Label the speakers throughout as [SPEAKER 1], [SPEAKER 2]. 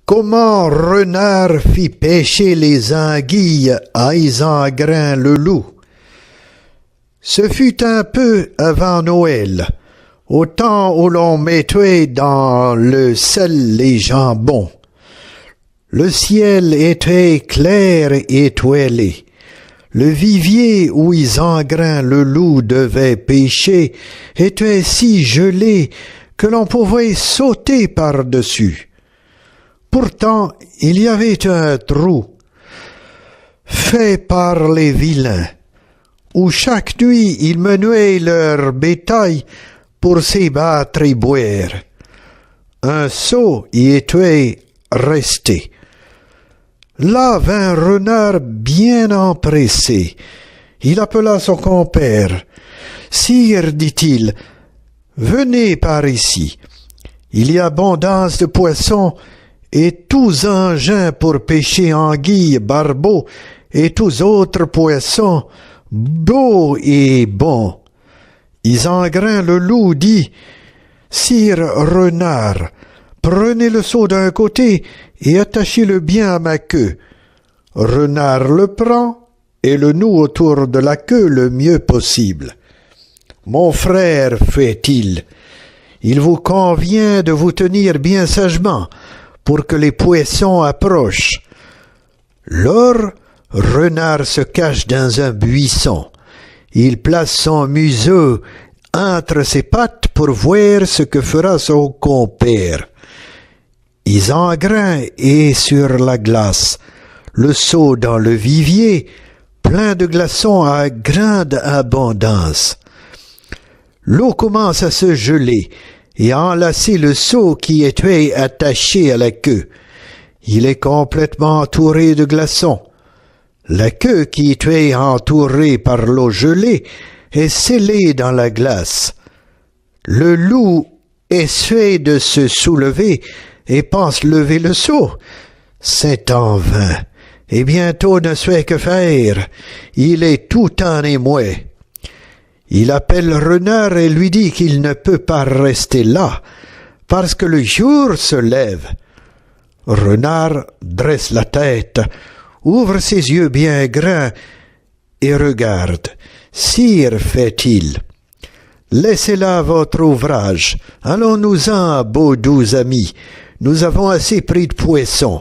[SPEAKER 1] Comment Renard fit pêcher les anguilles à Isengrin le loup. Ce fut un peu avant Noël, au temps où l'on mettait dans le sel les jambons. Le ciel était clair et étoilé. Le vivier où Isengrin le loup devait pêcher était si gelé que l'on pouvait sauter par-dessus. Pourtant, il y avait un trou, fait par les vilains, où chaque nuit ils menaient leur bétail pour s'y battre et boire. Un seau y était resté. Là vint Renard bien empressé. Il appela son compère. « Sire, dit-il, venez par ici. Il y a abondance de poissons et tous engins pour pêcher anguilles, barbeaux et tous autres poissons, beaux et bons. » Isengrin le loup dit « Sire Renard, prenez le seau d'un côté et attachez-le bien à ma queue. » Renard le prend et le noue autour de la queue le mieux possible. « Mon frère, fait-il, il vous convient de vous tenir bien sagement pour que les poissons approchent. » Lors, Renard se cache dans un buisson. Il place son museau entre ses pattes pour voir ce que fera son compère. Isengrin est sur la glace, le seau dans le vivier, plein de glaçons à grande abondance. L'eau commence à se geler et à enlacer le seau qui était attaché à la queue. Il est complètement entouré de glaçons. La queue qui était entourée par l'eau gelée est scellée dans la glace. Le loup essaie de se soulever et pense lever le seau. C'est en vain, et bientôt ne sait que faire. Il est tout en émoi. Il appelle Renard et lui dit qu'il ne peut pas rester là, parce que le jour se lève. Renard dresse la tête, ouvre ses yeux bien grands et regarde. « Sire, fait-il, laissez là votre ouvrage, allons-nous-en, beaux doux amis, nous avons assez pris de poissons. »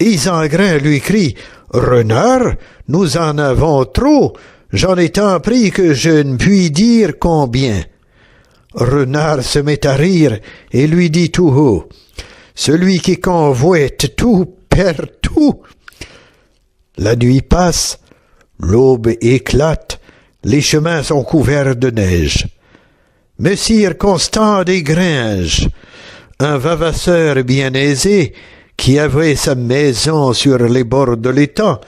[SPEAKER 1] Isengrin lui crie « Renard, nous en avons trop, j'en ai tant pris que je ne puis dire combien. » Renard se met à rire et lui dit tout haut « Celui qui convoite tout perd tout. » La nuit passe, l'aube éclate, les chemins sont couverts de neige. Messire Constant des Gringes, un vavasseur bien aisé, qui avait sa maison sur les bords de l'étang,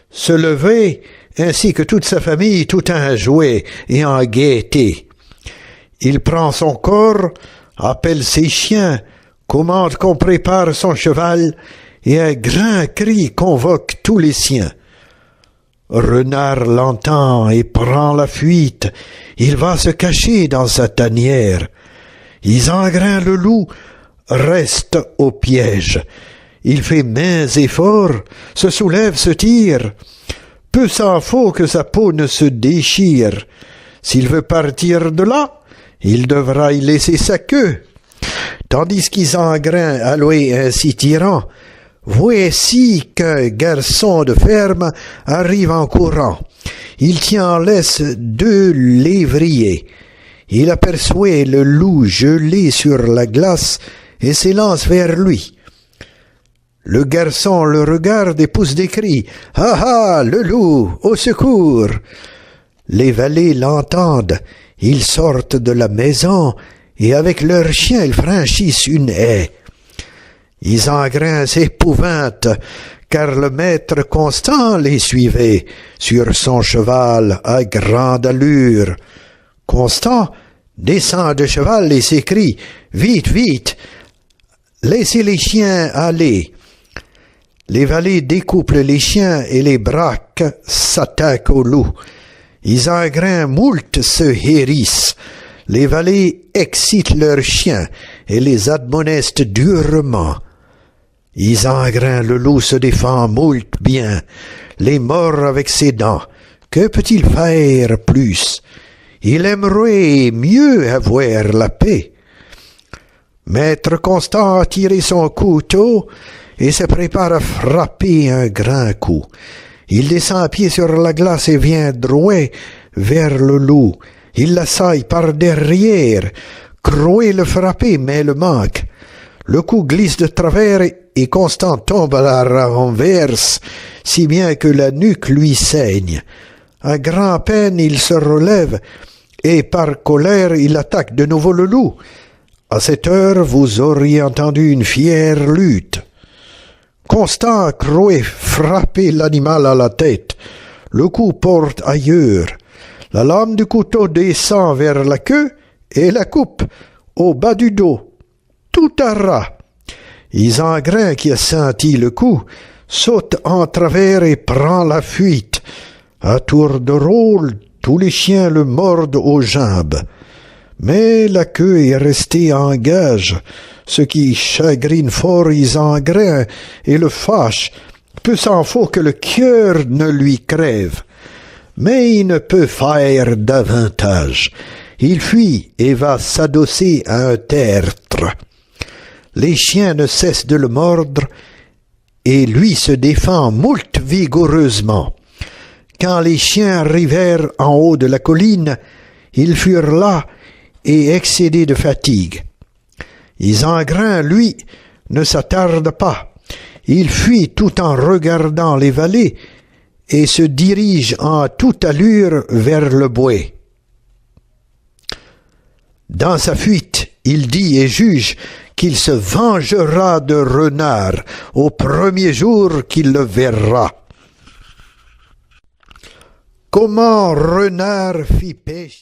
[SPEAKER 1] se levait, ainsi que toute sa famille, tout en joie et en gaieté. Il prend son corps, appelle ses chiens, commande qu'on prépare son cheval, et un grand cri convoque tous les siens. Renard l'entend et prend la fuite. Il va se cacher dans sa tanière. Isengrin le loup reste au piège. Il fait maints efforts, se soulève, se tire. Peu s'en faut que sa peau ne se déchire. S'il veut partir de là, il devra y laisser sa queue. Tandis qu'Isengrin allouait ainsi tirant, voici qu'un garçon de ferme arrive en courant. Il tient en laisse 2 lévriers. Il aperçoit le loup gelé sur la glace et s'élance vers lui. Le garçon le regarde et pousse des cris. « Ah ah, le loup, au secours !» Les valets l'entendent. Ils sortent de la maison et avec leurs chiens ils franchissent une haie. Isengrin s'épouvante, car le maître Constant les suivait sur son cheval à grande allure. Constant descend de cheval et s'écrie « Vite, vite, laissez les chiens aller !» Les valets découplent les chiens et les braques s'attaquent au loup. Isengrin moult se hérissent. Les valets excitent leurs chiens et les admonestent durement. Isengrin le loup se défend moult bien, les mord avec ses dents. Que peut-il faire plus? Il aimerait mieux avoir la paix. Maître Constant a tiré son couteau et se prépare à frapper un grand coup. Il descend à pied sur la glace et vient droit vers le loup. Il l'assaille par derrière, croit le frapper, mais le manque. Le coup glisse de travers et Constant tombe à la renverse, si bien que la nuque lui saigne. À grand-peine, il se relève et par colère, il attaque de nouveau le loup. À cette heure, vous auriez entendu une fière lutte. Constant croit frapper l'animal à la tête. Le coup porte ailleurs. La lame du couteau descend vers la queue et la coupe au bas du dos. Tout à ras. Isengrin, qui a senti le coup, saute en travers et prend la fuite. À tour de rôle, tous les chiens le mordent aux jambes. Mais la queue est restée en gage, ce qui chagrine fort Isengrin et le fâche. Peu s'en faut que le cœur ne lui crève. Mais il ne peut faire davantage. Il fuit et va s'adosser à un tertre. Les chiens ne cessent de le mordre et lui se défend moult vigoureusement. Quand les chiens arrivèrent en haut de la colline, ils furent là et excédés de fatigue. Isengrin, lui, ne s'attarde pas. Il fuit tout en regardant les vallées et se dirige en toute allure vers le bois. Dans sa fuite, il dit et juge qu'il se vengera de Renard au premier jour qu'il le verra. Comment Renard fit pêche